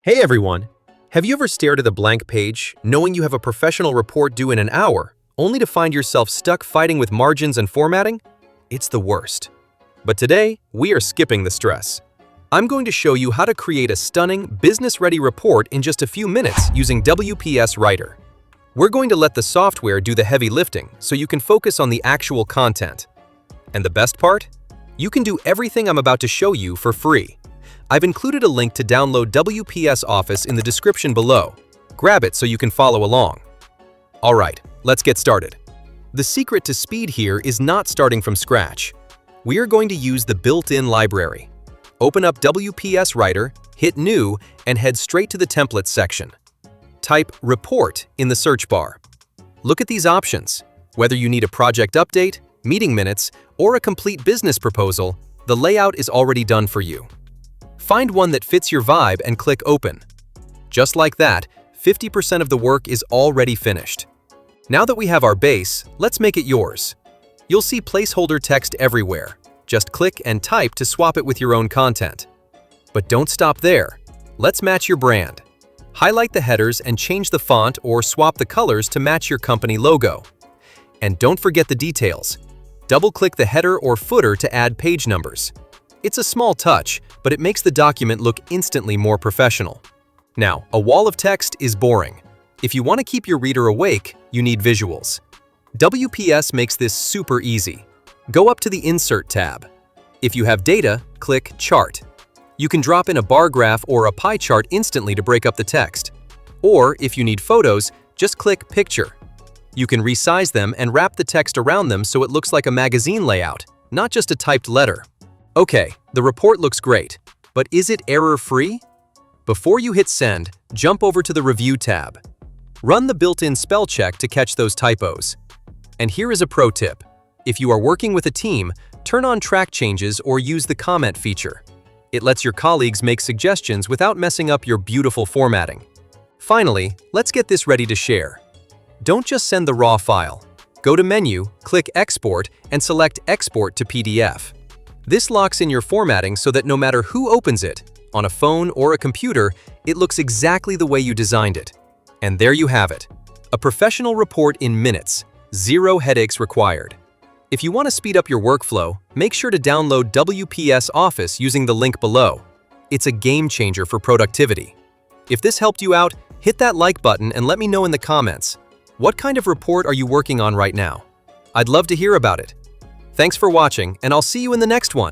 Hey everyone! Have you ever stared at a blank page, knowing you have a professional report due in an hour, only to find yourself stuck fighting with margins and formatting? It's the worst. But today, we are skipping the stress. I'm going to show you how to create a stunning, business-ready report in just a few minutes using WPS Writer. We're going to let the software do the heavy lifting so you can focus on the actual content. And the best part? You can do everything I'm about to show you for free. I've included a link to download WPS Office in the description below. Grab it so you can follow along. Alright, let's get started. The secret to speed here is not starting from scratch. We are going to use the built-in library. Open up WPS Writer, hit New, and head straight to the Templates section. Type Report in the search bar. Look at these options. Whether you need a project update, meeting minutes, or a complete business proposal, the layout is already done for you. Find one that fits your vibe and click Open. Just like that, 50% of the work is already finished. Now that we have our base, let's make it yours. You'll see placeholder text everywhere. Just click and type to swap it with your own content. But don't stop there. Let's match your brand. Highlight the headers and change the font or swap the colors to match your company logo. And don't forget the details. Double-click the header or footer to add page numbers. It's a small touch, but it makes the document look instantly more professional. Now, a wall of text is boring. If you want to keep your reader awake, you need visuals. WPS makes this super easy. Go up to the Insert tab. If you have data, click Chart. You can drop in a bar graph or a pie chart instantly to break up the text. Or, if you need photos, just click Picture. You can resize them and wrap the text around them so it looks like a magazine layout, not just a typed letter. Okay, the report looks great, but is it error-free? Before you hit Send, jump over to the Review tab. Run the built-in spell check to catch those typos. And here is a pro tip. If you are working with a team, turn on track changes or use the comment feature. It lets your colleagues make suggestions without messing up your beautiful formatting. Finally, let's get this ready to share. Don't just send the raw file. Go to Menu, click Export, and select Export to PDF. This locks in your formatting so that no matter who opens it, on a phone or a computer, it looks exactly the way you designed it. And there you have it. A professional report in minutes. Zero headaches required. If you want to speed up your workflow, make sure to download WPS Office using the link below. It's a game changer for productivity. If this helped you out, hit that like button and let me know in the comments. What kind of report are you working on right now? I'd love to hear about it. Thanks for watching, and I'll see you in the next one.